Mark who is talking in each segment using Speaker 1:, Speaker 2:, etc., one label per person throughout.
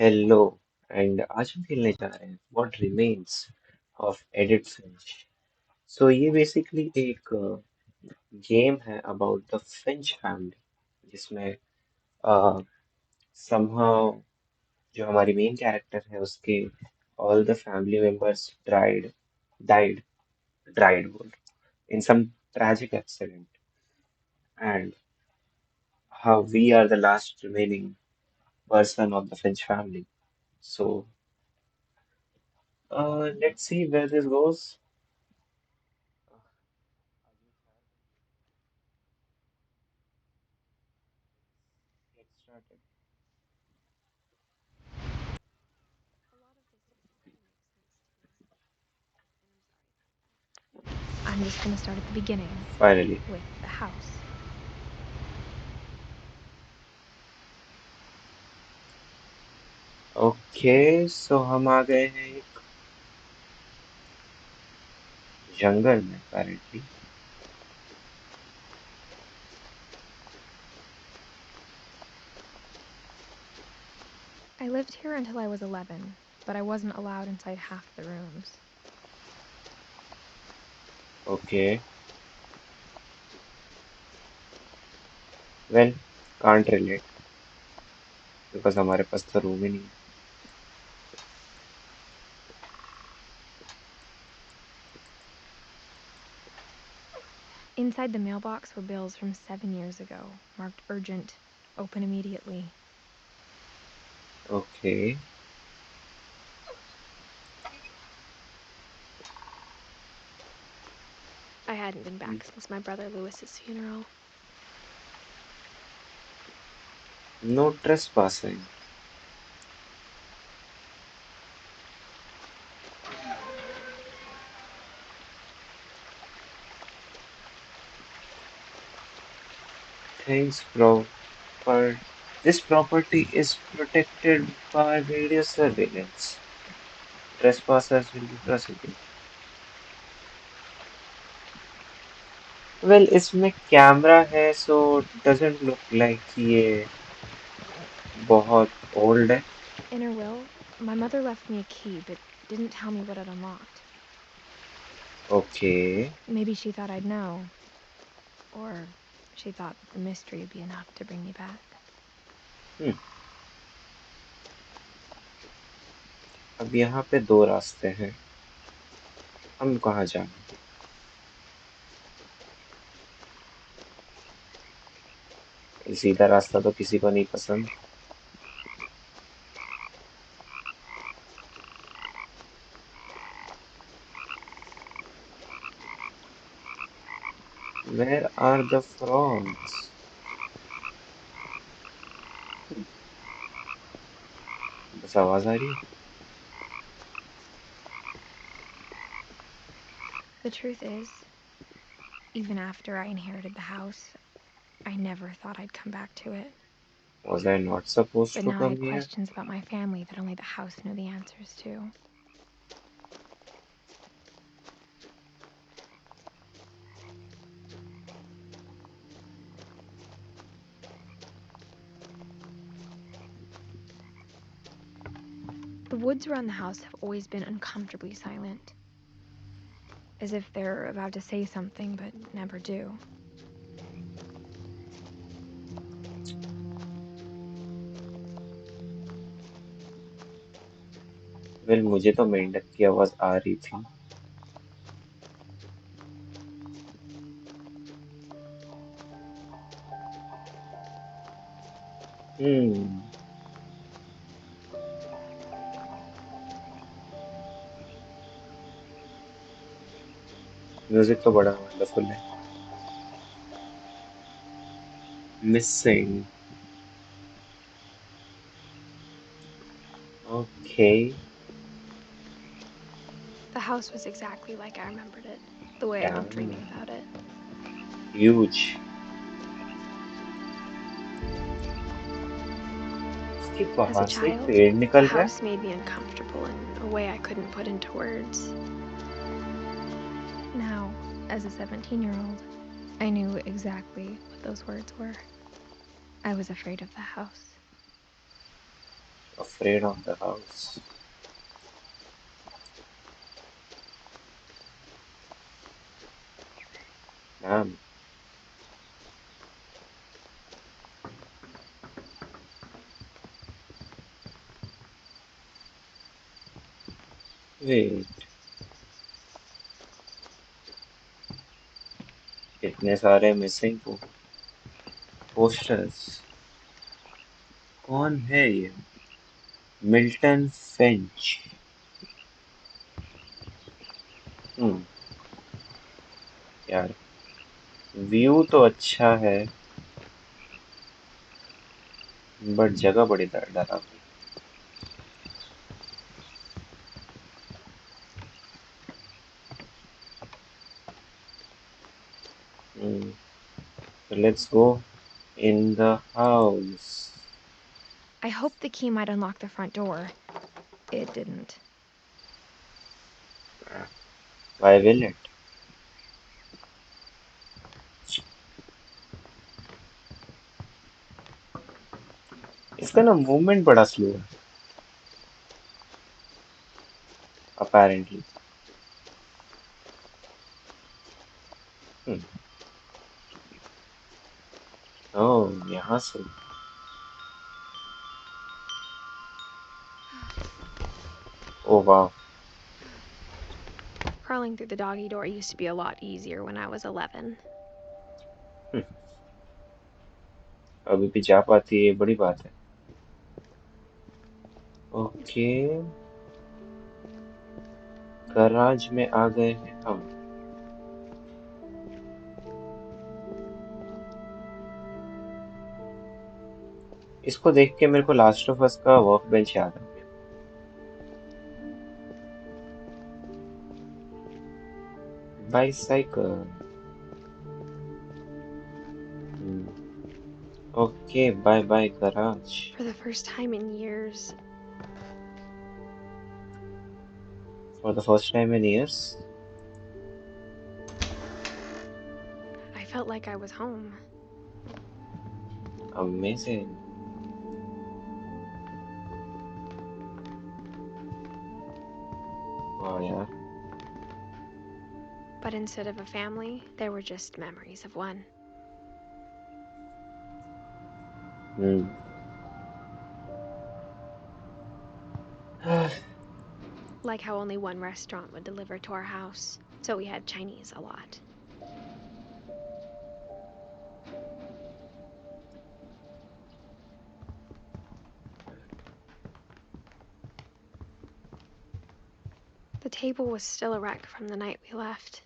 Speaker 1: Hello and आज हम खेलने जा रहे हैं what remains of Edith Finch. So ये बेसिकली एक गेम है अबाउट द फिंच फैमिली जिसमें समहाउ जो हमारी मेन कैरेक्टर है उसके all the family members died died बोल in some tragic accident and how we are the last remaining person of the Finch family. So let's see where this goes. Get started.
Speaker 2: I'm just going to start at the beginning
Speaker 1: Finally.
Speaker 2: with the house.
Speaker 1: Okay, so हम आ गए हैं एक जंगल में apparently.
Speaker 2: I lived here until I was 11, but I wasn't allowed inside half the rooms.
Speaker 1: Okay. Well, can't relate because हमारे पास तो room ही नहीं है.
Speaker 2: Inside the mailbox were bills from 7 years ago, marked urgent, open immediately.
Speaker 1: Okay.
Speaker 2: I hadn't been back since my brother Lewis's funeral.
Speaker 1: No trespassing. Things proper. This property is protected by video surveillance. Trespassers will be prosecuted. Well, इसमें camera है so doesn't look like ये बहुत old है.
Speaker 2: In her will, my mother left me a key, but didn't tell me what it unlocked.
Speaker 1: Okay.
Speaker 2: Maybe she thought I'd know, or she thought the mystery would be enough to bring me back.
Speaker 1: Hmm. अब यहाँ पे दो रास्ते हैं. हम कहाँ जाएंगे? सीधा रास्ता तो किसी को नहीं पसंद. Where are the frogs? बस आवाज आ रही है.
Speaker 2: The truth is, even after I inherited the house, I never thought I'd come back to it.
Speaker 1: Was I not supposed
Speaker 2: But
Speaker 1: to
Speaker 2: now I
Speaker 1: come
Speaker 2: had
Speaker 1: here?
Speaker 2: questions about my family that only the house knew the answers to. The woods around the house have always been uncomfortably silent, as if they're about to say something but never do.
Speaker 1: Well, मुझे तो मेंढक की आवाज आ रही थी. Hmm. Music तो बड़ा wonderful है. Missing. Okay.
Speaker 2: The house was exactly like I remembered it, the way I'd been
Speaker 1: Damn.
Speaker 2: dreaming about it.
Speaker 1: Huge. उसके
Speaker 2: As a
Speaker 1: बाहर से एक
Speaker 2: child,
Speaker 1: पेड़
Speaker 2: the
Speaker 1: निकल रहा है.
Speaker 2: house made me uncomfortable in a way I couldn't put into words. Now, as a 17-year-old, I knew exactly what those words were. I was afraid of the house.
Speaker 1: Afraid of the house. Ma'am, wait, इतने सारे missing posters कौन है ये? Milton Finch. हम्म यार, view तो अच्छा है but जगह बड़ी डरावनी। So let's go in the house.
Speaker 2: I hoped the key might unlock the front door. It didn't.
Speaker 1: Why will it? इसका ना मूवमेंट बड़ा स्लो है apparently. हम्म ओह, यहाँ से। ओह वाह।
Speaker 2: Crawling through the doggy door used to be a lot easier when I was 11.
Speaker 1: अभी भी जा पाती है, ये बड़ी बात है। ओके, गराज में आ गए हैं हम। इसको देख के मेरे को लास्ट ऑफ अस का वर्क बेंच याद आ गया। Bicycle. Okay, bye bye garage.
Speaker 2: For the first time in years,
Speaker 1: for the first time in years.
Speaker 2: I felt like I was home.
Speaker 1: Amazing. वाह यार।
Speaker 2: But instead of a family, there were just memories of one.
Speaker 1: Hmm
Speaker 2: Like how only one restaurant would deliver to our house, so we had Chinese a lot. The table was still a wreck from the night we left.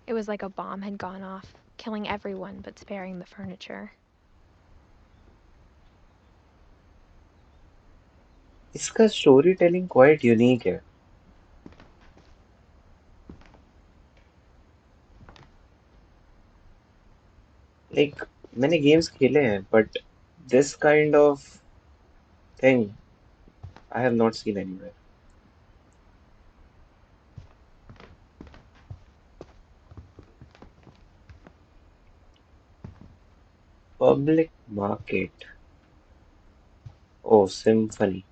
Speaker 2: It was like a bomb had gone off, killing everyone but sparing the furniture.
Speaker 1: इसका story telling quite unique है। Like, मैंने games खेले हैं but this kind of thing I have not seen anywhere. Public market. Oh, symphony.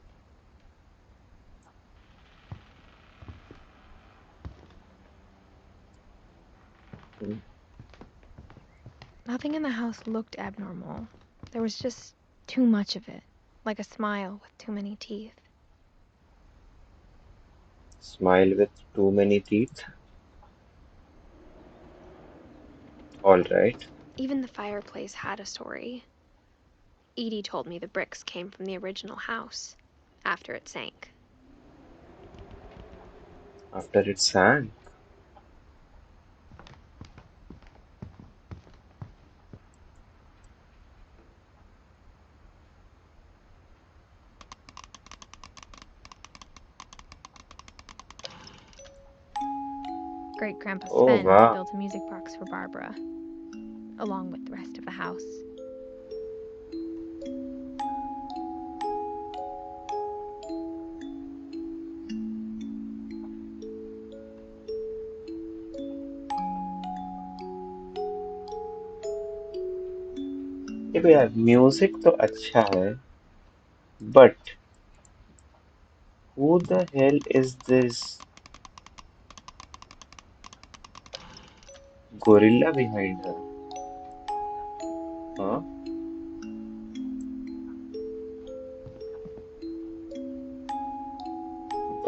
Speaker 2: Nothing in the house looked abnormal. There was just too much of it, like a smile with too many teeth.
Speaker 1: Smile with too many teeth. All right.
Speaker 2: Even the fireplace had a story. Edie told me the bricks came from the original house after it sank.
Speaker 1: After it sank.
Speaker 2: Great Grandpa
Speaker 1: Oh
Speaker 2: Sven had
Speaker 1: wow.
Speaker 2: built a music box for Barbara, along with the rest of the house.
Speaker 1: ये देखो यार music तो अच्छा है but who the hell is this gorilla behind her? हाँ,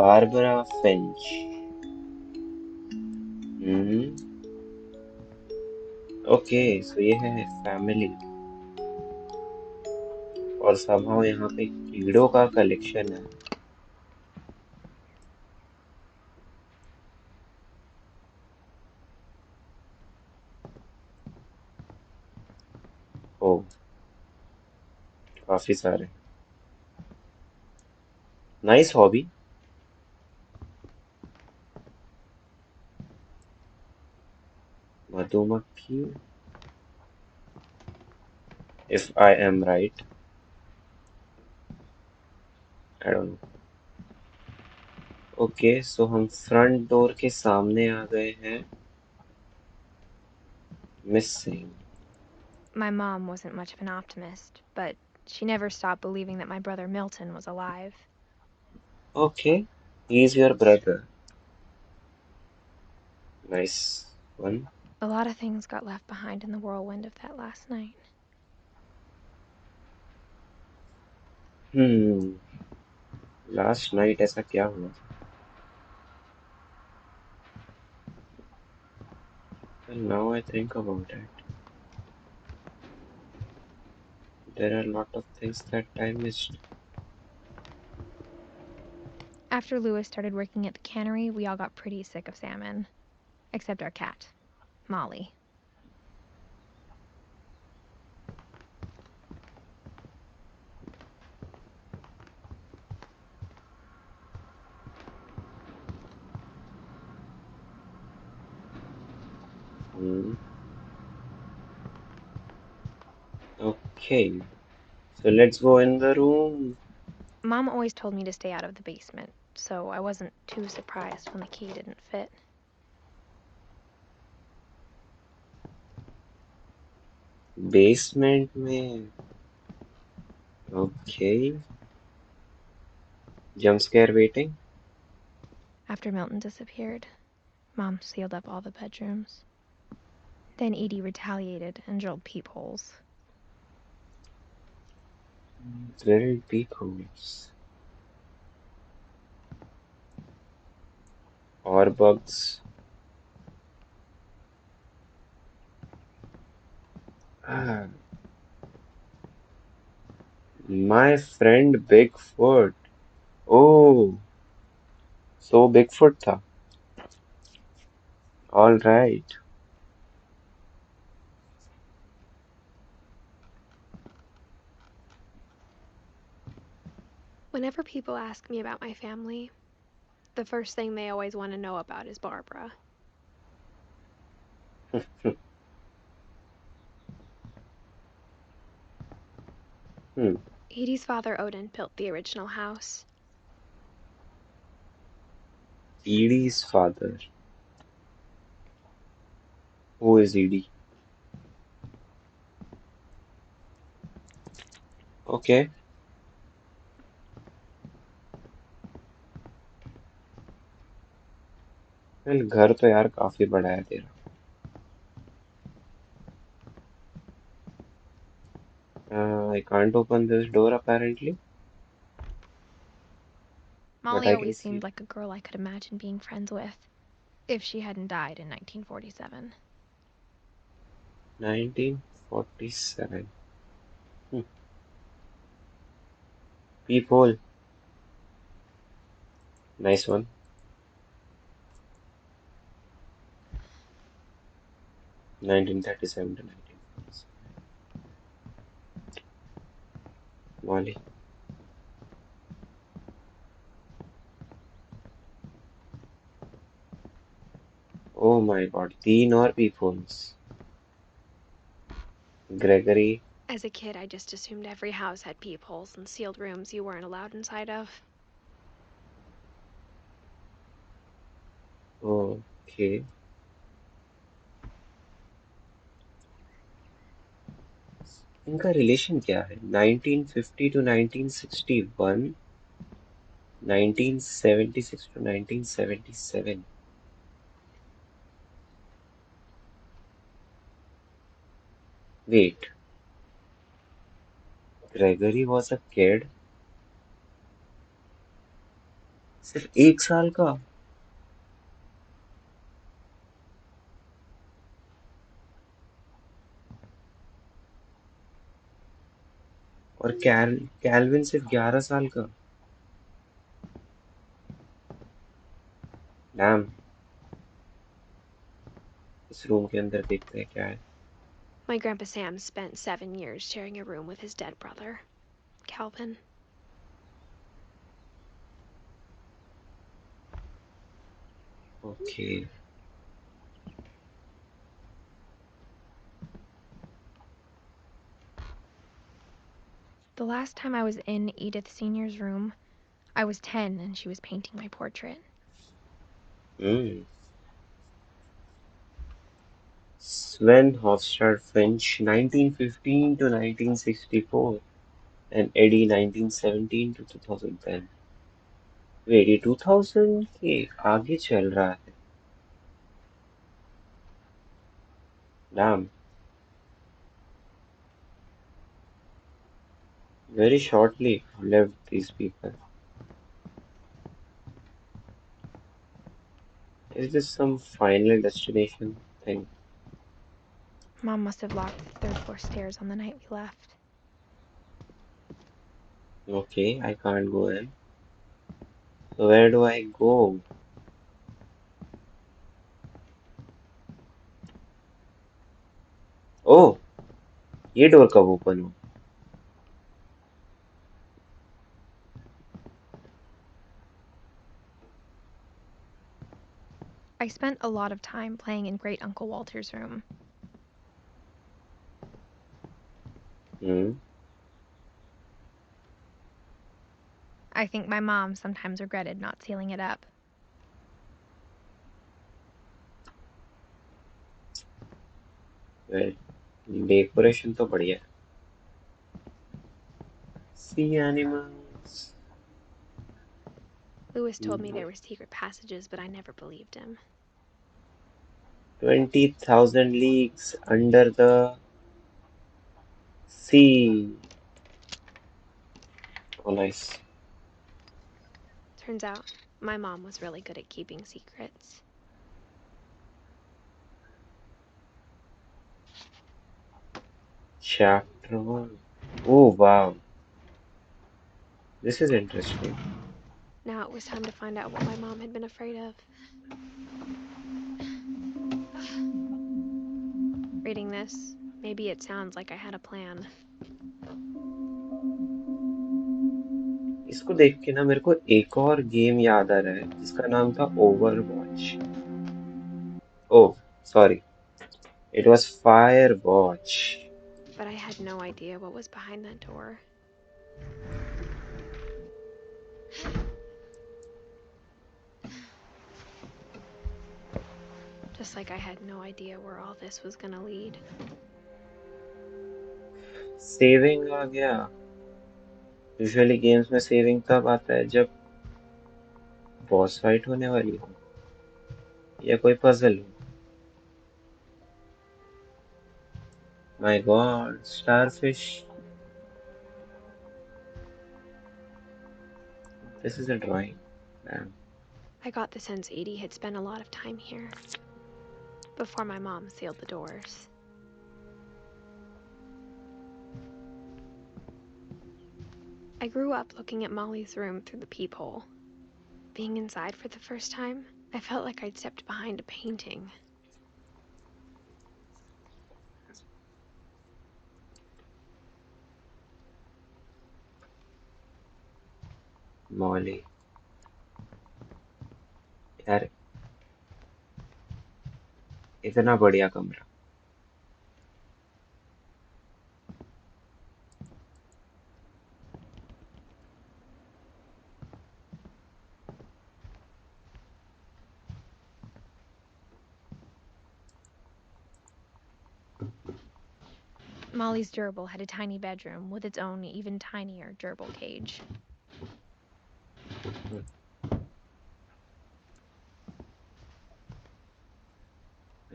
Speaker 1: Barbara Finch. हम्म। Okay, सो ये है family और somehow यहाँ पे कीड़ों का कलेक्शन है। ओ, काफी सारे। Nice hobby. मधुमक्खी, if I am right. I don't know. Okay, so हम फ्रंट डोर के सामने आ गए हैं। Missing.
Speaker 2: My mom wasn't much of an optimist, but she never stopped believing that my brother Milton was alive.
Speaker 1: Okay, he is your brother. Nice one.
Speaker 2: A lot of things got left behind in the whirlwind of that last night.
Speaker 1: Hmm, last night ऐसा क्या हुआ था? Well, now I think about it. There are a lot of things that I missed.
Speaker 2: After Lewis started working at the cannery, we all got pretty sick of salmon. Except our cat, Molly.
Speaker 1: Hmm. Okay, so let's go in the room.
Speaker 2: Mom always told me to stay out of the basement, so I wasn't too surprised when the key didn't fit.
Speaker 1: Basement में. Okay. Jump scare waiting.
Speaker 2: After Milton disappeared, Mom sealed up all the bedrooms. Then Edie retaliated and drilled peepholes.
Speaker 1: Drilled peepholes. Or bugs. Ah, my friend Bigfoot. Oh, so Bigfoot था. All right.
Speaker 2: Whenever people ask me about my family, the first thing they always want to know about is Barbara.
Speaker 1: Hmm.
Speaker 2: Edie's father Odin built the original house.
Speaker 1: Edie's father. Who is Edie? Okay. Well, घर तो यार काफी बड़ा है तेरा. I can't open this door apparently, but
Speaker 2: Molly
Speaker 1: I can
Speaker 2: always
Speaker 1: see
Speaker 2: seemed like a girl I could imagine being friends with, if she hadn't died in 1947.
Speaker 1: 1947. Hmm. Peephole. Nice one. 1937 to 1947. Molly. Oh my God. तीन और peepholes. Gregory.
Speaker 2: As a kid, I just assumed every house had peepholes and sealed rooms you weren't allowed inside of.
Speaker 1: Okay. इनका relation क्या है? 1950 to 1961, 1976 to 1977. Wait, Gregory was a kid? सिर्फ 1 साल का? और kelvin सिर्फ 11 साल का? डैम, इस रूम के अंदर देखते हैं क्या है।
Speaker 2: My Grandpa Sam spent 7 years sharing a room with his dead brother, Calvin.
Speaker 1: Okay.
Speaker 2: The last time I was in Edith Sr.'s room, I was 10 and she was painting my portrait.
Speaker 1: Hmm. Sven Hofstad Finch, 1915 to 1964, and Eddie, 1917 to 2010. Wait, ये 2000 के आगे चल रहा है? Dam, very shortly lived these people. Is this some final destination thing?
Speaker 2: Mom must have locked the third floor stairs on the night we left.
Speaker 1: Okay, I can't go in. So where do I go? Oh, ये door कब open हो?
Speaker 2: I spent a lot of time playing in Great Uncle Walter's room.
Speaker 1: Hmm.
Speaker 2: I think my mom sometimes regretted not sealing it up.
Speaker 1: Well, decoration तो बढ़िया है. Sea animals.
Speaker 2: Lewis told me there were secret passages, but I never believed him.
Speaker 1: 20,000 leagues under the sea. Oh, nice.
Speaker 2: Turns out, my mom was really good at keeping secrets.
Speaker 1: Chapter 1. Oh, wow. This is interesting.
Speaker 2: Now it was time to find out what my mom had been afraid of. Reading this, maybe it sounds like I had a plan.
Speaker 1: इसको देख के ना मेरे को एक और game याद आ रहा है जिसका नाम था Overwatch. Oh, sorry, it was fire watch.
Speaker 2: But I had no idea what was behind that door. Just like I had no idea where all this was gonna lead.
Speaker 1: Saving आ गया. Usually games में saving तब आता है जब boss fight होने वाली हो या कोई पजल हो. My God, starfish. This is a drawing.
Speaker 2: I got the sense Edie had spent a lot of time here before my mom sealed the doors. I grew up looking at Molly's room through the peephole. Being inside for the first time, I felt like I'd stepped behind a painting.
Speaker 1: Molly, यार, इतना बढ़िया कमरा.
Speaker 2: Molly's gerbil had a tiny bedroom with its own even tinier gerbil cage.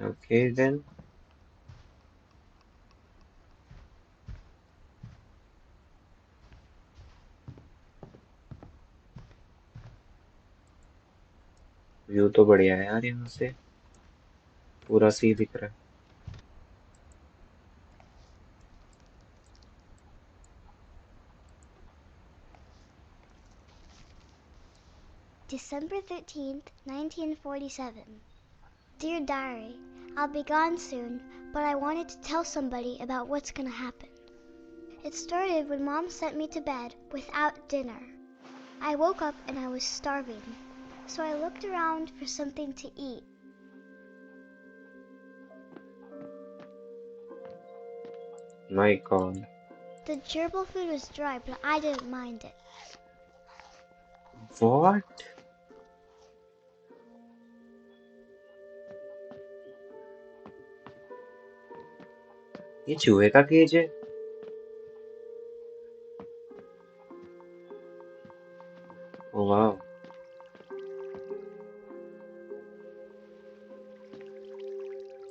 Speaker 1: Okay then. View तो बढ़िया है यार, यहाँ से पूरा सी दिख रहा है.
Speaker 3: December 13th, 1947. Dear Diary, I'll be gone soon, but I wanted to tell somebody about what's gonna happen. It started when Mom sent me to bed without dinner. I woke up and I was starving, so I looked around for something to eat.
Speaker 1: My God.
Speaker 3: The gerbil food was dry, but I didn't mind it.
Speaker 1: What? ये चूहे का cage है? Oh wow.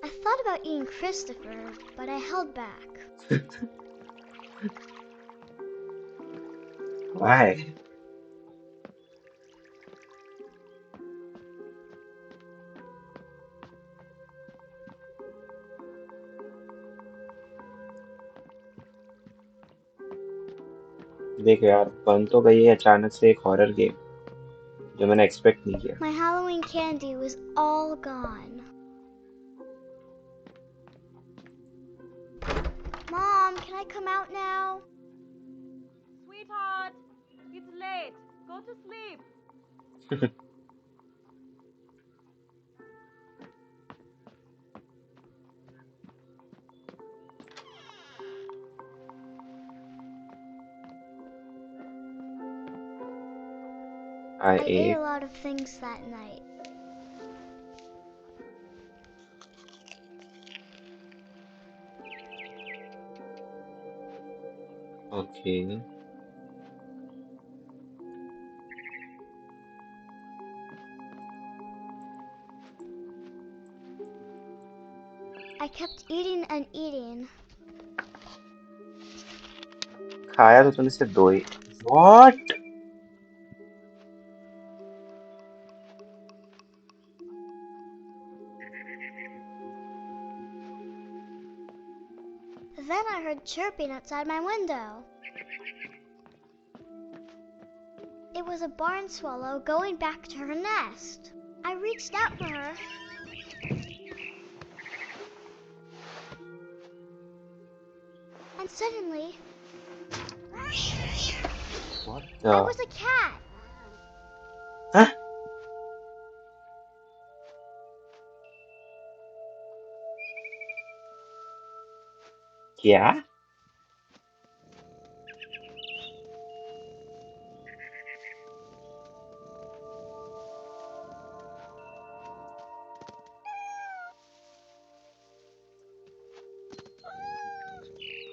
Speaker 3: I thought about eating Christopher, but I held back.
Speaker 1: Why? देख यार, बन तो गई है अचानक से एक हॉरर गेम जो मैंने एक्सपेक्ट नहीं किया.
Speaker 3: My Halloween candy was all gone. Mom, can I come out now?
Speaker 4: Sweetheart, it's late. Go to sleep.
Speaker 1: I
Speaker 3: I ate
Speaker 1: ate.
Speaker 3: a lot of things that night.
Speaker 1: Okay.
Speaker 3: I kept eating and eating.
Speaker 1: खाया तो तूने सिर्फ दो ही. What?
Speaker 3: Then I heard chirping outside my window. It was a barn swallow going back to her nest. I reached out for her. And suddenly,
Speaker 1: What
Speaker 3: I
Speaker 1: the?
Speaker 3: was a cat.
Speaker 1: Huh? क्या?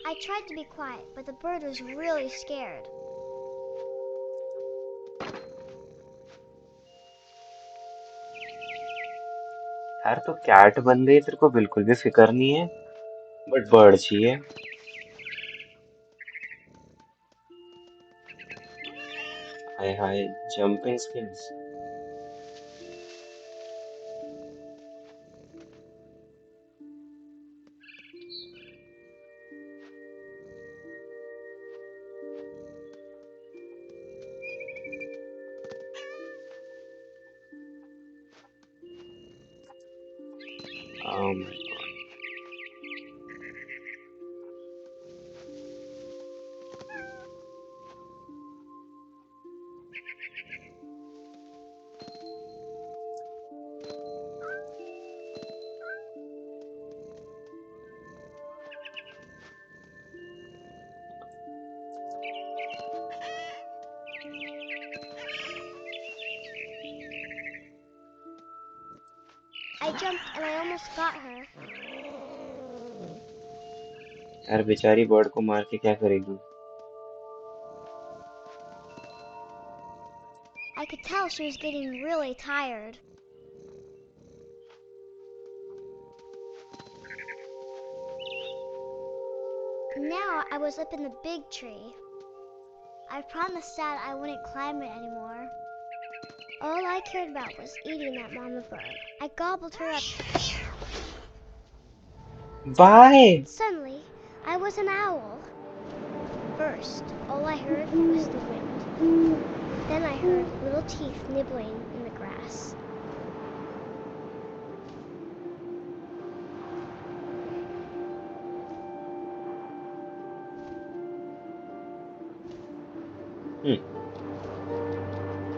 Speaker 3: I tried to be quiet, but the bird was really scared.
Speaker 1: यार तो cat बन गई, तेरे को बिल्कुल भी फिक्र नहीं है, बट बर्ड चाहिए. Hi hi, jumping skills. Oh my God.
Speaker 3: I jumped and I almost got her.
Speaker 1: यार बेचारी बर्ड को मार के क्या करेगी?
Speaker 3: I could tell she was getting really tired. Now I was up in the big tree. I promised Dad I wouldn't climb it anymore. All I cared about was eating that mama bird. I gobbled her up.
Speaker 1: Why?
Speaker 3: Suddenly, I was an owl. First, all I heard was the wind. Then I heard little teeth nibbling in the grass.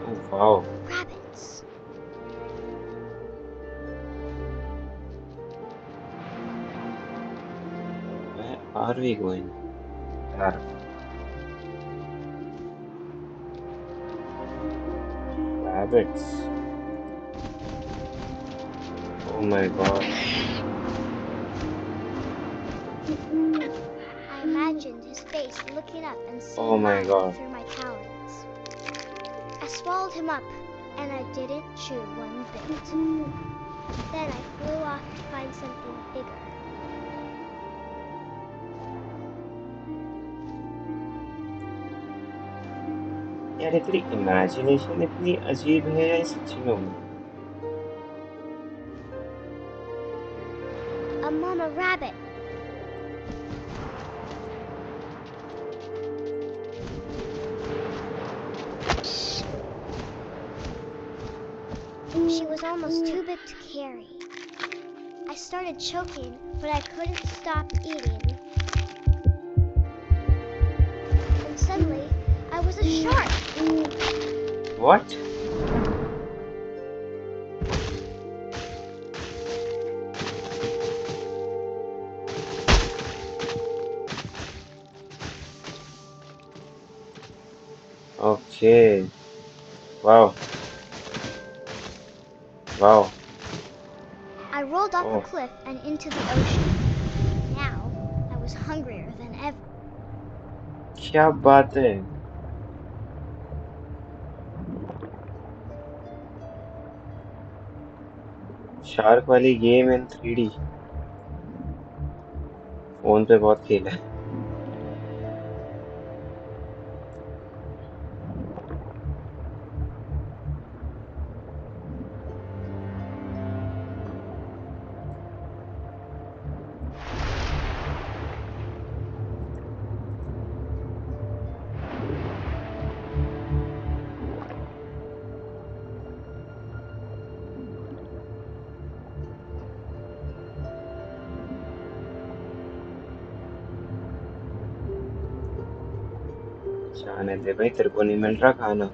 Speaker 1: Oh wow.
Speaker 3: Rabbits.
Speaker 1: Where are we going? Dark. Rabbits. Oh my god.
Speaker 3: I imagined his face looking up and
Speaker 1: Oh
Speaker 3: seeing
Speaker 1: my
Speaker 3: mine
Speaker 1: god.
Speaker 3: through my talons. I swallowed him up, and I didn't chew one bit. Then I flew off to find something bigger.
Speaker 1: यार ये तेरी imagination इतनी अजीब है या ये सच्ची में हुआ?
Speaker 3: A mama rabbit. She was almost too big to carry. I started choking, but I couldn't stop eating. And suddenly, I was a shark.
Speaker 1: What? Okay. Wow. Wow.
Speaker 3: I rolled off a
Speaker 1: Oh,
Speaker 3: cliff and into the ocean. Now, I was hungrier than ever.
Speaker 1: क्या बात है? Shark वाली game in 3D phone पे बहुत खेला है। जाने दे भाई, तेरे को नहीं मिल रहा खाना,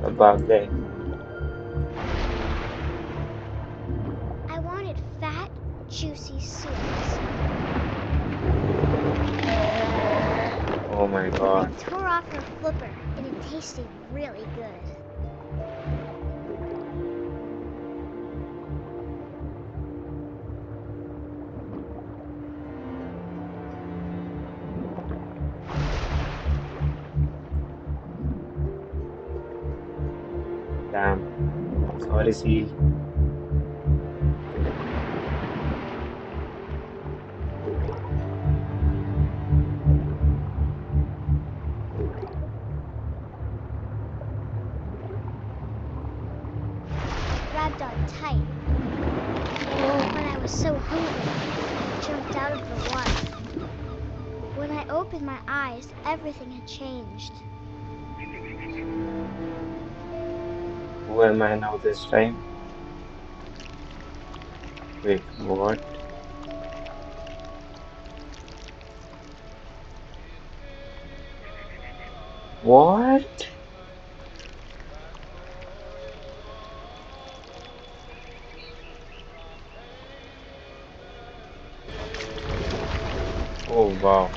Speaker 1: सब भाग गए।
Speaker 3: I wanted fat, juicy seals.
Speaker 1: Oh my
Speaker 3: I
Speaker 1: god.
Speaker 3: tore off her flipper, and it tasted really good.
Speaker 1: Damn. Sorry, seal.
Speaker 3: Grabbed on tight. But I was so hungry, I jumped out of the water. When I opened my eyes, everything had changed.
Speaker 1: Who am I now this time? Wait, what? What? Oh wow.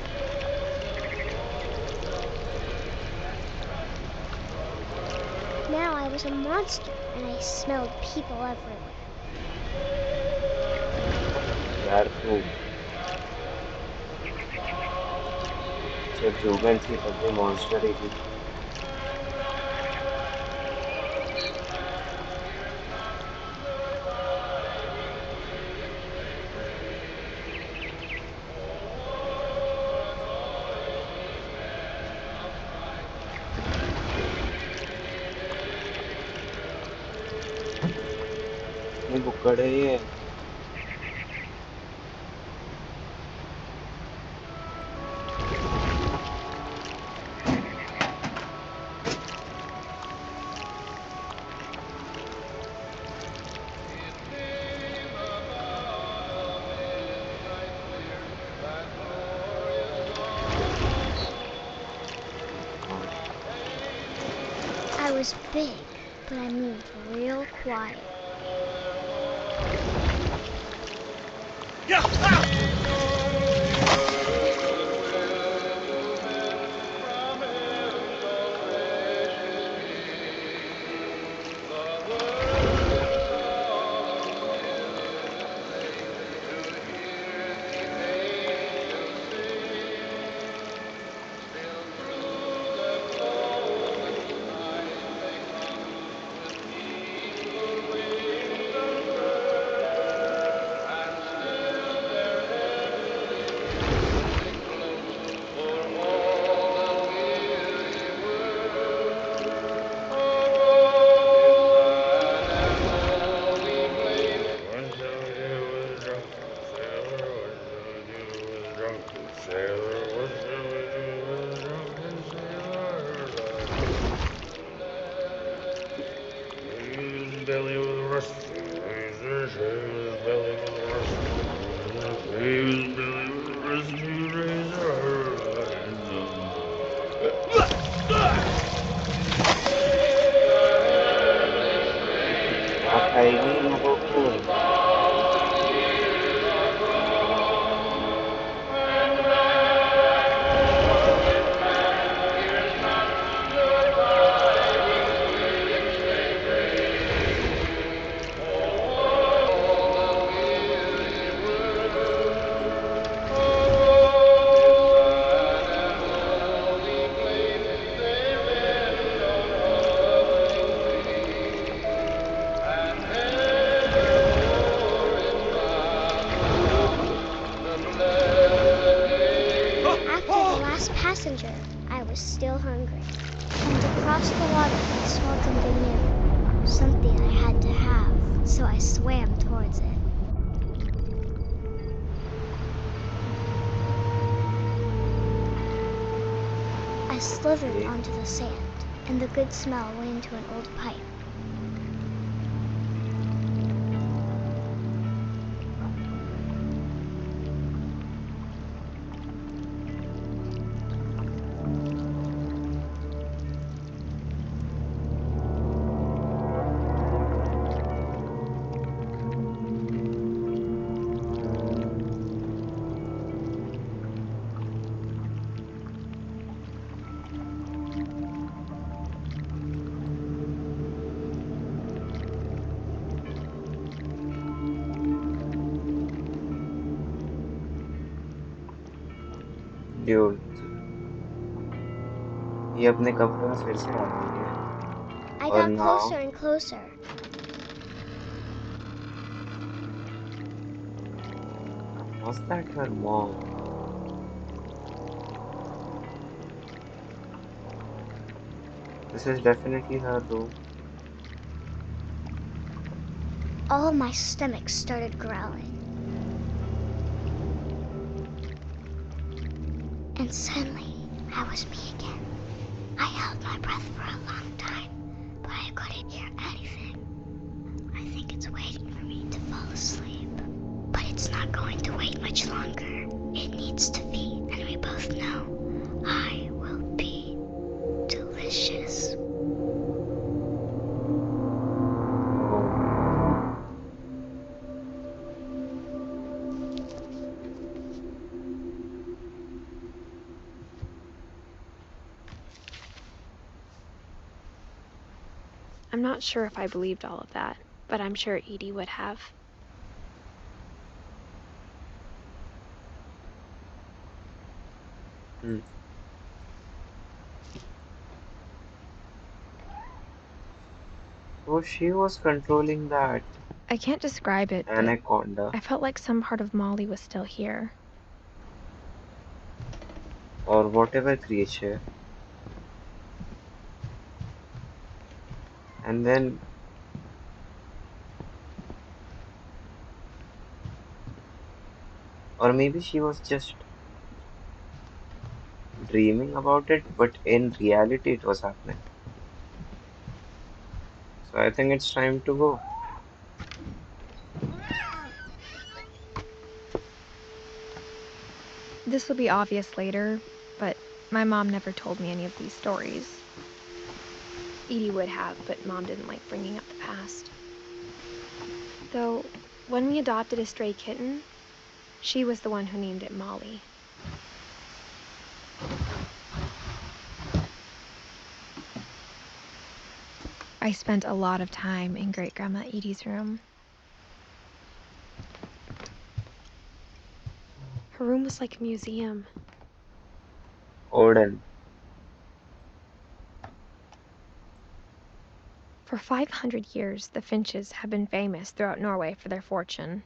Speaker 3: Now I was a monster, and I smelled people everywhere.
Speaker 1: यार तू जब human थी तब भी monster ही थी। कितनी बुक्कड़ है ये। God.
Speaker 3: I was big, but I moved real quiet.
Speaker 1: क्या खाएगी इन लोगों को।
Speaker 3: After the last passenger, I was still hungry. And across the water, I smelled something new. Something I had to have, so I swam towards it. I slithered
Speaker 1: Okay.
Speaker 3: onto the sand, and the good smell went into an old pipe.
Speaker 1: Dude, ये अपने कमरे में फिर से आ गई है।
Speaker 3: I
Speaker 1: और
Speaker 3: got
Speaker 1: now
Speaker 3: closer and closer.
Speaker 1: was that her mom? This is definitely her room.
Speaker 3: All my stomach started growling. And suddenly, I was me again. I held my breath for a long time, but I couldn't hear anything. I think it's waiting for me to fall asleep. But it's not going to wait much longer. It needs to feed, and we both know I will be delicious.
Speaker 1: Oh,
Speaker 2: I'm not sure if I believed all of that, but I'm sure Edie would have.
Speaker 1: hmm. So she was controlling that
Speaker 2: I can't describe it, but
Speaker 1: anaconda
Speaker 2: I felt like some part of Molly was still here.
Speaker 1: or whatever creature, and then, or maybe she was just dreaming about it, but in reality it was happening. So I think it's time to go.
Speaker 2: This will be obvious later, but my mom never told me any of these stories. Edie would have, but Mom didn't like bringing up the past. Though, when we adopted a stray kitten, she was the one who named it Molly. I spent a lot of time in Great-Grandma Edie's room. Her room was like a museum.
Speaker 1: Odin.
Speaker 2: For 500 years, the Finches have been famous throughout Norway for their fortune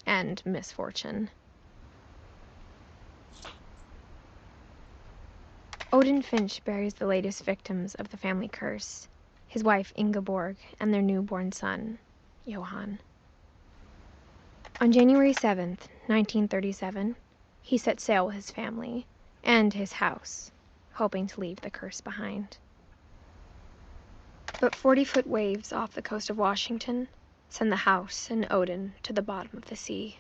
Speaker 2: and misfortune. Odin Finch buries the latest victims of the family curse, his wife Ingeborg and their newborn son, Johann. On January 7th, 1937, he set sail with his family and his house, hoping to leave the curse behind. But 40-foot waves off the coast of Washington send the house and Odin to the bottom of the sea.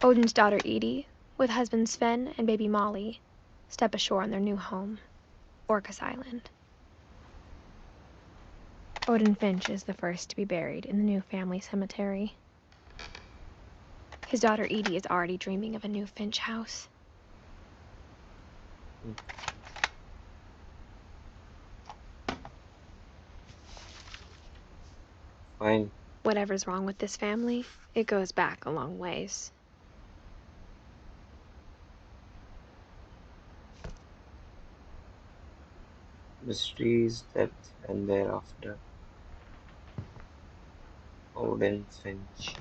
Speaker 2: Odin's daughter Edie, with husband Sven and baby Molly, step ashore on their new home, Orcas Island. Odin Finch is the first to be buried in the new family cemetery. His daughter Edie is already dreaming of a new Finch house.
Speaker 1: Fine.
Speaker 2: Whatever's wrong with this family, it goes back a long ways.
Speaker 1: Mysteries, depth, and thereafter. Odin Finch.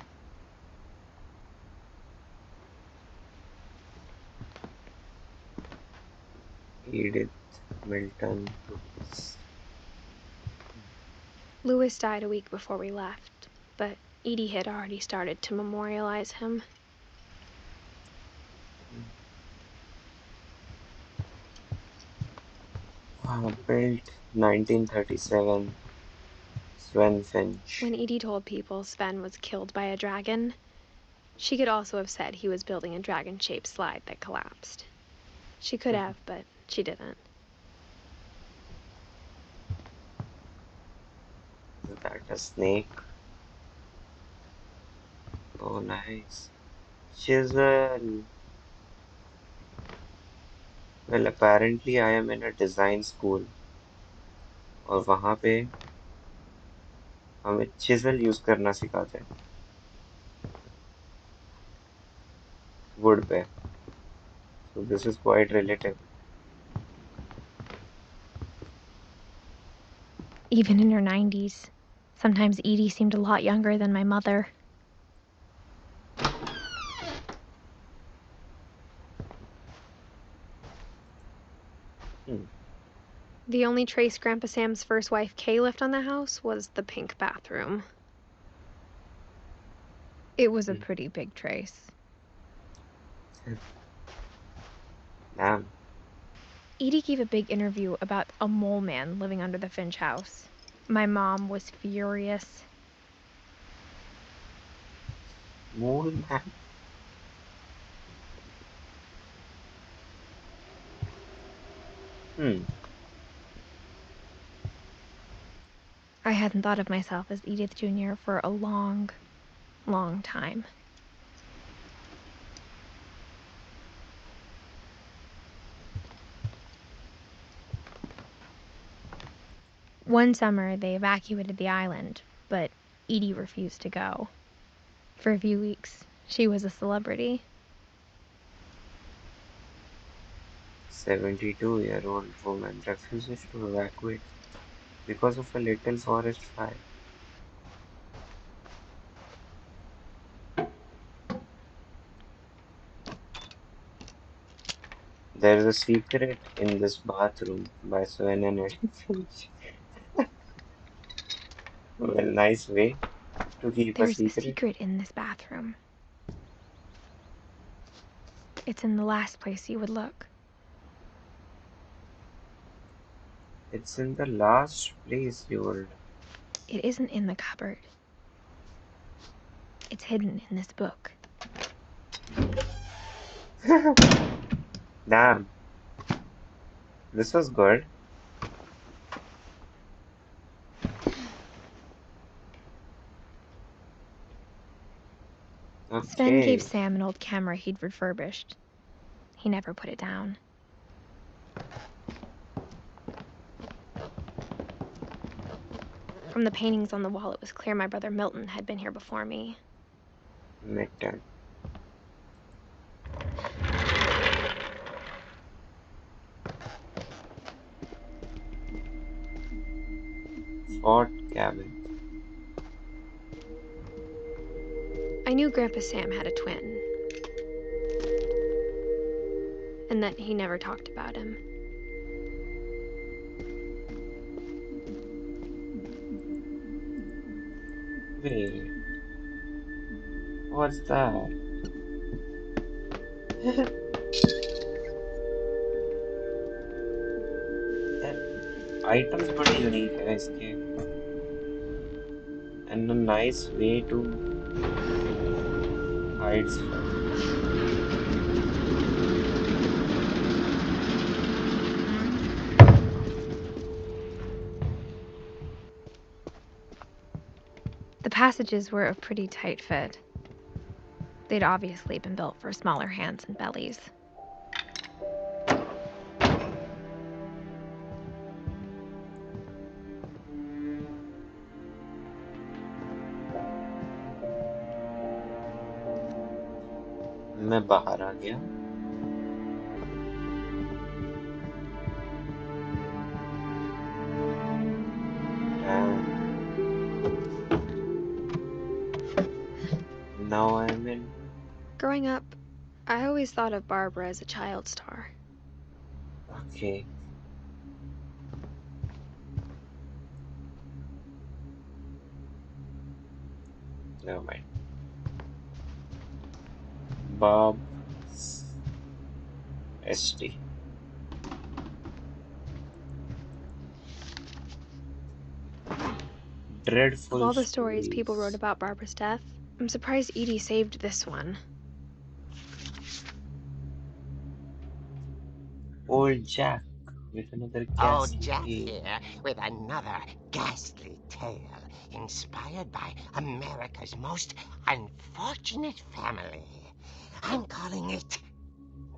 Speaker 1: Edith Milton Lewis.
Speaker 2: Lewis died a week before we left, but Edie had already started to memorialize him.
Speaker 1: Built 1937. Sven Finch.
Speaker 2: When Edie told people Sven was killed by a dragon, she could also have said he was building a dragon-shaped slide that collapsed. She could have, but she didn't.
Speaker 1: Is that a snake? Oh, nice. Chisel. Well, apparently I am in a design school और वहाँ पे हमें chisel use करना सिखाते हैं wood पे. So this is quite relatable.
Speaker 2: Even in her 90s, sometimes Edie seemed a lot younger than my mother. The only trace Grandpa Sam's first wife Kay left on the house was the pink bathroom. It was a pretty big trace.
Speaker 1: Damn.
Speaker 2: Edie gave a big interview about a mole man living under the Finch house. My mom was furious.
Speaker 1: Mole man.
Speaker 2: I hadn't thought of myself as Edith Jr. for a long, long time. One summer, they evacuated the island, but Edie refused to go. For a few weeks, she was a celebrity.
Speaker 1: 72-year-old woman refuses to evacuate. because of a little forest fire. There's a secret in this bathroom by Sven and Edith Finch. Well, nice way to keep a
Speaker 2: There's a
Speaker 1: secret.
Speaker 2: secret in this bathroom. It's in the last place you would look.
Speaker 1: It's in the last place you will
Speaker 2: It isn't in the cupboard. It's hidden in this book.
Speaker 1: look. Damn, this was good.
Speaker 2: Sven gave
Speaker 1: Okay,
Speaker 2: Sam an old camera he'd refurbished. He never put it down. From the paintings on the wall, it was clear my brother Milton had been here before me.
Speaker 1: midterm. Fort cabin.
Speaker 2: I knew Grandpa Sam had a twin, and that he never talked about him.
Speaker 1: Wait, what's that? यार items बड़े unique है इसके and a nice way to hide stuff.
Speaker 2: The passages were a pretty tight fit. They'd obviously been built for smaller hands and bellies.
Speaker 1: मैं बाहर आ गया. And now I'm in.
Speaker 2: Growing up, I always thought of Barbara as a child star.
Speaker 1: Okay. Never mind. Bob ST.
Speaker 2: Of
Speaker 1: Dreadful
Speaker 2: all the stories people wrote
Speaker 1: stories.
Speaker 2: about Barbara's death, I'm surprised Edie saved this one.
Speaker 1: Old Jack with another
Speaker 5: Oh,
Speaker 1: ghastly
Speaker 5: Jack
Speaker 1: tale.
Speaker 5: here with another ghastly tale inspired by America's most unfortunate family. I'm calling it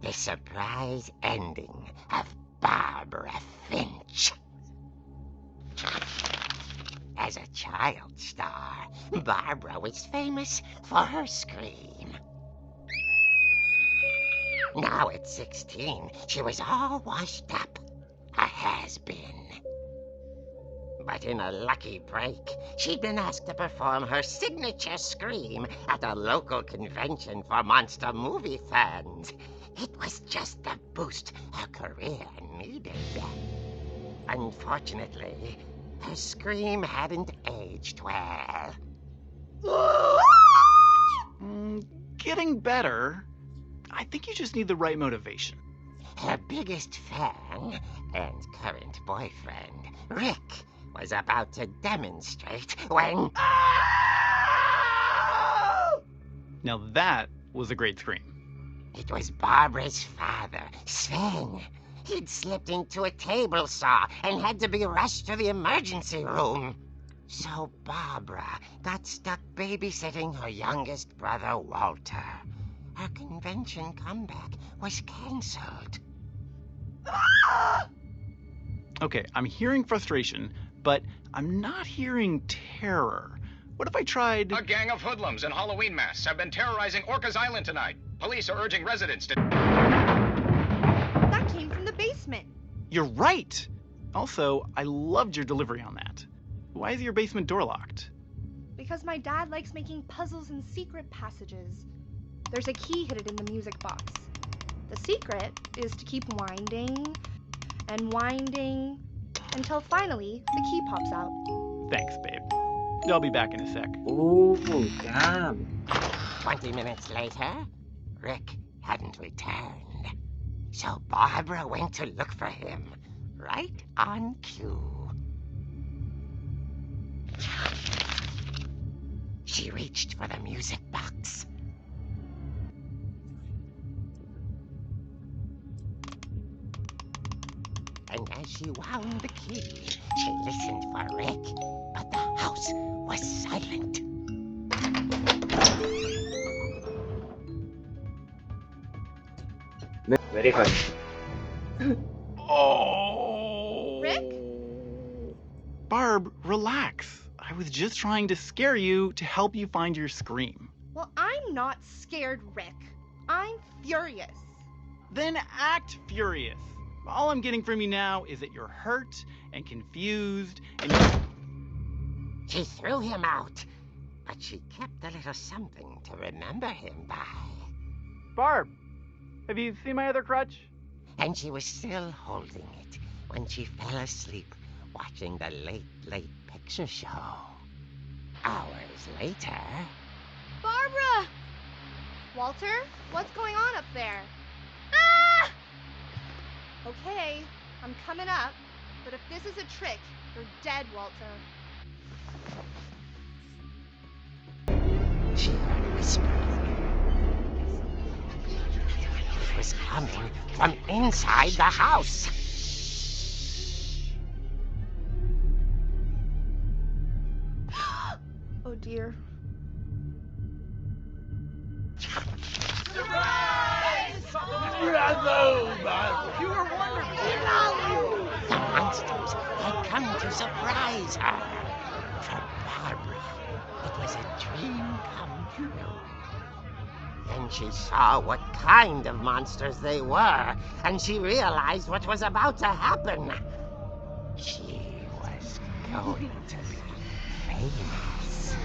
Speaker 5: The Surprise Ending of Barbara Finch. As a child star, Barbara was famous for her scream. Now at 16, she was all washed up, a has-been. But in a lucky break, she'd been asked to perform her signature scream at a local convention for monster movie fans. It was just the boost her career needed. Unfortunately, her scream hadn't aged well.
Speaker 6: Getting better. I think you just need the right motivation.
Speaker 5: Her biggest fan and current boyfriend, Rick, was about to demonstrate when...
Speaker 6: Now that was a great scream.
Speaker 5: It was Barbara's father, Sven. He'd slipped into a table saw and had to be rushed to the emergency room. So Barbara got stuck babysitting her youngest brother, Walter. Her convention comeback was cancelled.
Speaker 6: Okay, I'm hearing frustration, but I'm not hearing terror. What if I tried...
Speaker 7: A gang of hoodlums in Halloween masks have been terrorizing Orcas Island tonight. Police are urging residents to...
Speaker 4: That came from the basement.
Speaker 6: You're right! Also, I loved your delivery on that. Why is your basement door locked?
Speaker 8: Because my dad likes making puzzles and secret passages. There's a key hidden in the music box. The secret is to keep winding and winding until finally the key pops out.
Speaker 6: Thanks, babe. I'll be back in a sec.
Speaker 1: Oh, damn.
Speaker 5: 20 minutes later, Rick hadn't returned. So Barbara went to look for him, right on cue. She reached for the music box. And as she wound the key, she listened for Rick, but the house was silent.
Speaker 1: Very funny.
Speaker 6: Oh!
Speaker 8: Rick?
Speaker 6: Barb, relax. I was just trying to scare you to help you find your scream.
Speaker 8: Well, I'm not scared, Rick. I'm furious.
Speaker 6: Then act furious. All I'm getting from you now is that you're hurt and confused and
Speaker 5: She threw him out, but she kept a little something to remember him by.
Speaker 6: Barb, have you seen my other crutch?
Speaker 5: And she was still holding it when she fell asleep watching the late picture show. Hours later...
Speaker 8: Barbara! Walter, what's going on up there? Ah! Okay, I'm coming up, but if this is a trick, you're dead, Walter.
Speaker 5: She heard whispering. It was coming from inside the house.
Speaker 8: Oh dear.
Speaker 5: You were wonderful. The monsters had come to surprise her. For Barbara, it was a dream come true. Then she saw what kind of monsters they were, and she realized what was about to happen. She was going to be famous.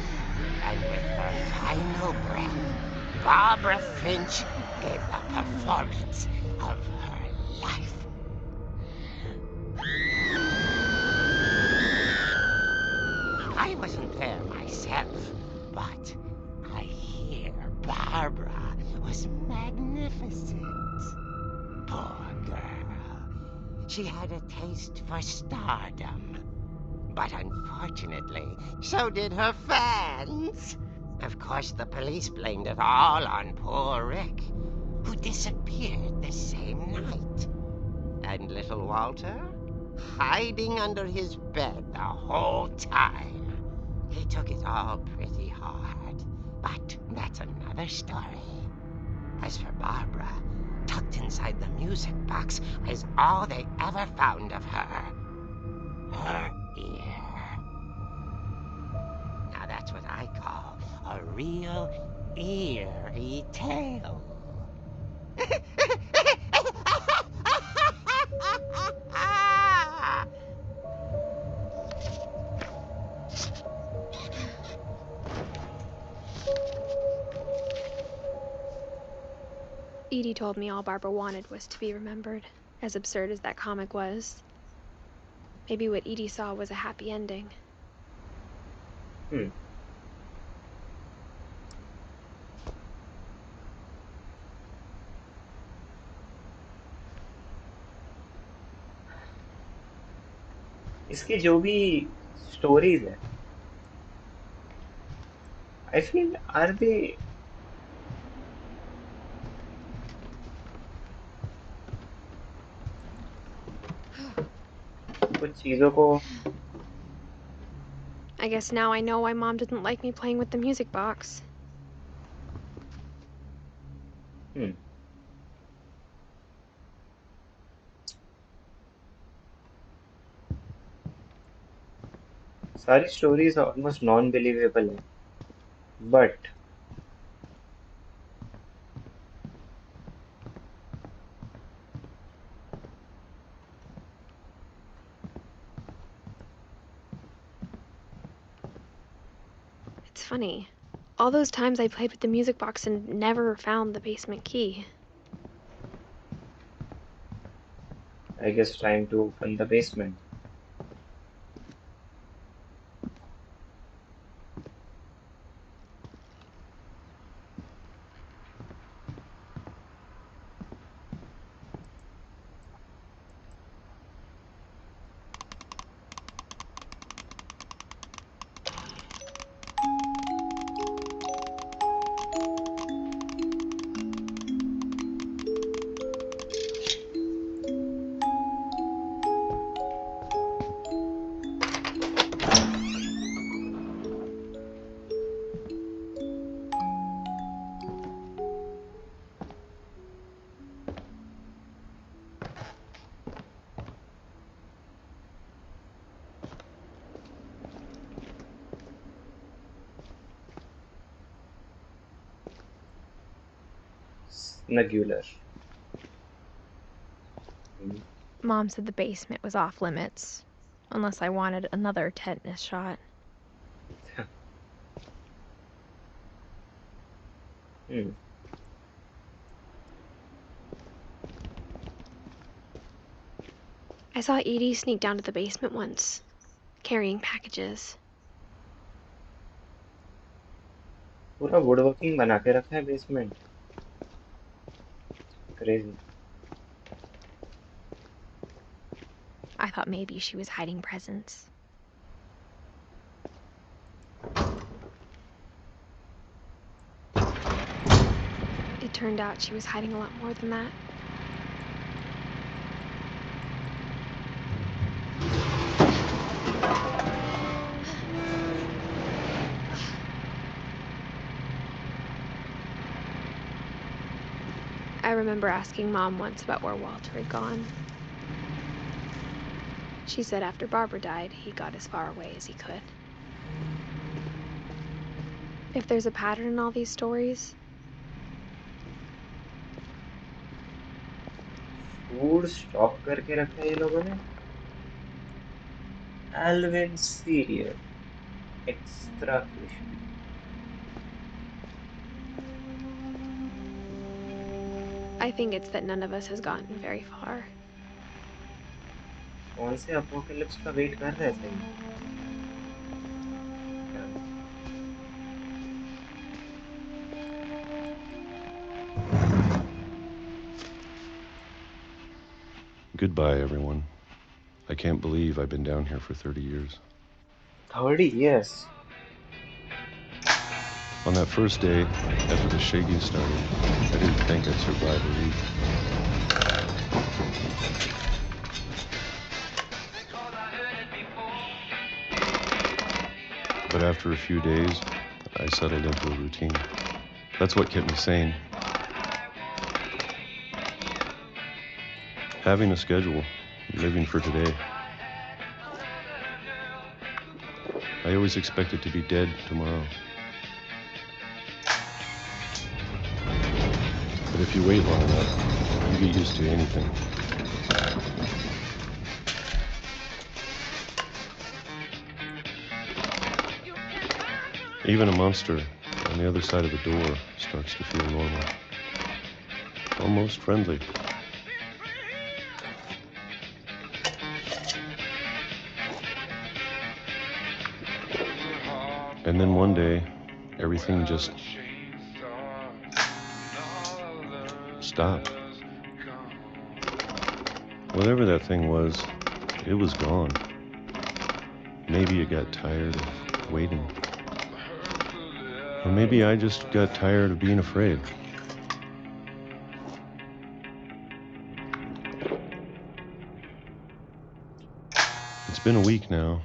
Speaker 5: And with her final breath, Barbara Finch gave the performance of her life. I wasn't there myself, but I hear Barbara was magnificent. Poor girl. She had a taste for stardom. But unfortunately, so did her fans. Of course, the police blamed it all on poor Rick, who disappeared the same night. And little Walter, hiding under his bed the whole time. He took it all pretty hard, but that's another story. As for Barbara, tucked inside the music box is all they ever found of her. Her ear. Now that's what I call a real eerie tale.
Speaker 2: Edie told me all Barbara wanted was to be remembered, as absurd as that comic was. Maybe what Edie saw was a happy ending.
Speaker 1: इसकी जो भी stories है, I feel are they कुछ चीजों को
Speaker 2: I guess now I know why Mom didn't like me playing with the music box.
Speaker 1: सारी stories almost non-believable है, but
Speaker 2: funny. All those times I played with the music box and never found the basement key.
Speaker 1: I guess trying to open the basement. Snugular. Hmm.
Speaker 2: Mom said the basement was off limits, unless I wanted another tetanus shot.
Speaker 1: Hmm.
Speaker 2: I saw Edie sneak down to the basement once, carrying packages.
Speaker 1: पूरा woodworking बना के रखा है basement. Crazy.
Speaker 2: I thought maybe she was hiding presents. It turned out she was hiding a lot more than that. I remember asking Mom once about where Walter had gone. She said after Barbara died, he got as far away as he could. If there's a pattern in all these stories,
Speaker 1: Food stock करके रखा है ये लोगों ने. Alvin cereal. Extra crispy.
Speaker 2: I think it's that none of us has gotten very far.
Speaker 1: कौन से apocalypse का wait कर रहे थे? Yeah.
Speaker 9: Goodbye, everyone. I can't believe I've been down here for 30 years.
Speaker 1: 30 years.
Speaker 9: On that first day, after the shaking started, I didn't think I'd survive a week. But after a few days, I settled into a routine. That's what kept me sane. Having a schedule, living for today. I always expected to be dead tomorrow. But if you wait long enough, you get used to anything. Even a monster on the other side of the door starts to feel normal. Almost friendly. And then one day, everything just stopped. Whatever that thing was, it was gone. Maybe it got tired of waiting. Or maybe I just got tired of being afraid. It's been a week now,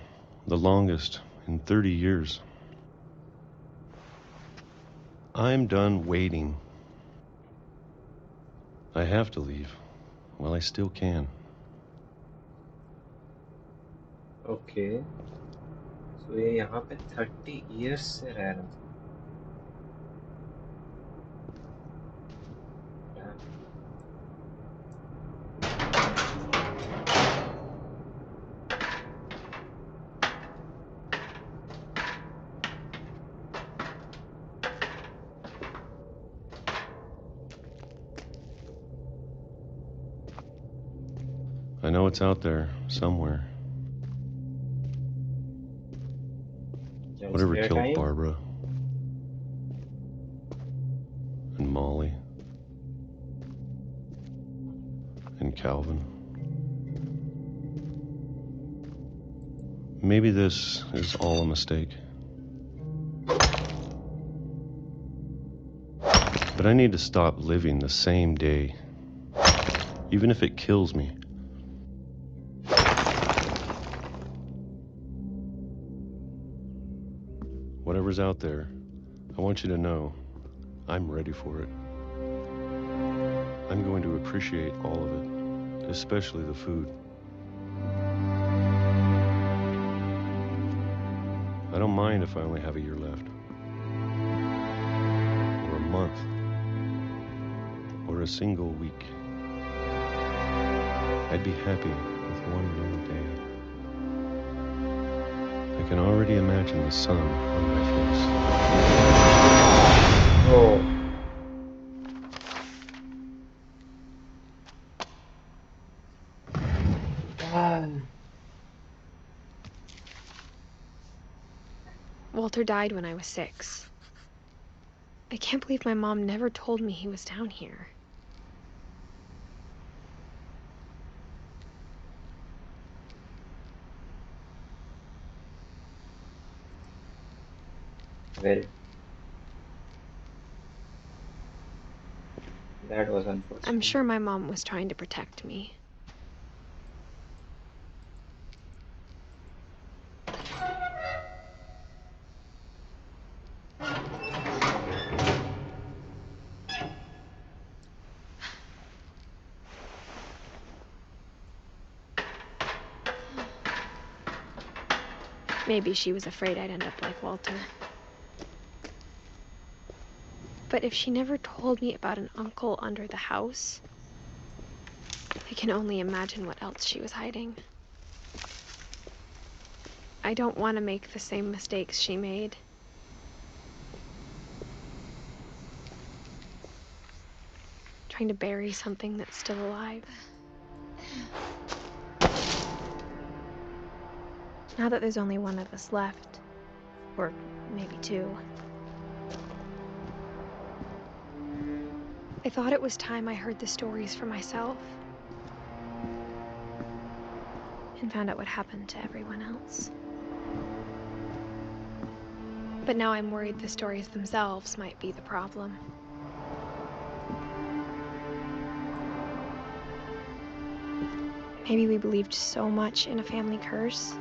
Speaker 9: the longest in 30 years. I'm done waiting. I have to leave while I still can.
Speaker 1: Okay. So ये यहाँ पे 30 years से रह रहा था. Damn.
Speaker 9: know it's out there somewhere.
Speaker 1: Jump
Speaker 9: Whatever
Speaker 1: scare
Speaker 9: killed
Speaker 1: time?
Speaker 9: Barbara and Molly and Calvin. Maybe this is all a mistake. But I need to stop living the same day, even if it kills me. Whatever's out there, I want you to know I'm ready for it. I'm going to appreciate all of it, especially the food. I don't mind if I only have a year left, or a month, or a single week. I'd be happy with one new day. I can already imagine the sun on my face.
Speaker 1: Oh, ah,
Speaker 2: Walter died when I was 6. I can't believe my mom never told me he was down here.
Speaker 1: well, that was unfortunate.
Speaker 2: I'm sure my mom was trying to protect me. Maybe she was afraid I'd end up like Walter. But if she never told me about an uncle under the house, I can only imagine what else she was hiding. I don't want to make the same mistakes she made. Trying to bury something that's still alive. Now that there's only one of us left, or maybe 2, I thought it was time I heard the stories for myself and found out what happened to everyone else. But now I'm worried the stories themselves might be the problem. Maybe we believed so much in a family curse,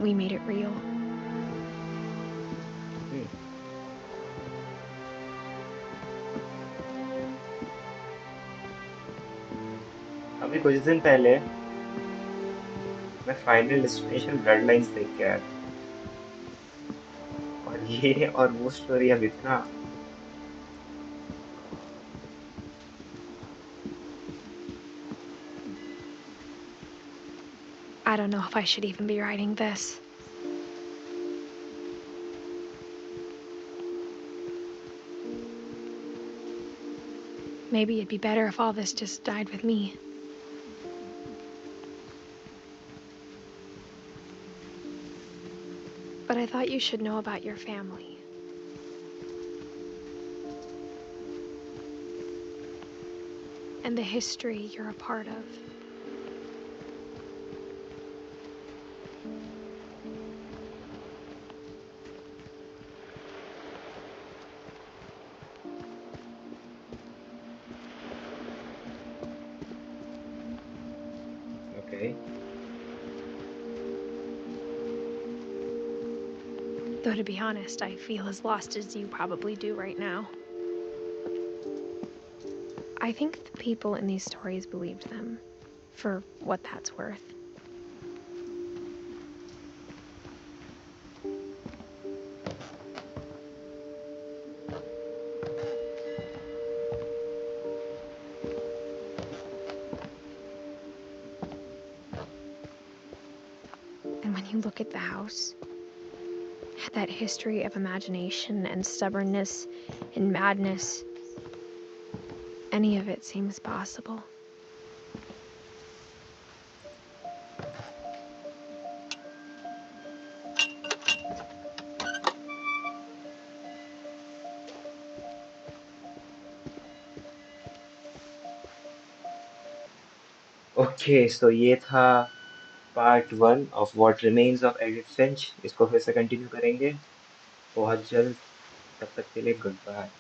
Speaker 2: we made it real.
Speaker 1: अभी कुछ दिन पहले मैं final destination blood lines देख के आया था और ये और वो स्टोरी अब इतना
Speaker 2: I don't know if I should even be writing this. Maybe it'd be better if all this just died with me. But I thought you should know about your family. And the history you're a part of.
Speaker 1: okay.
Speaker 2: Though to be honest, I feel as lost as you probably do right now. I think the people in these stories believed them, for what that's worth. And when you look at the house, that history of imagination and stubbornness and madness, any of it seems possible.
Speaker 1: Okay so ये था part 1 of what remains of Edith Finch. इसको फिर से continue करेंगे बहुत जल्द। तब तक के लिए गुड बाय।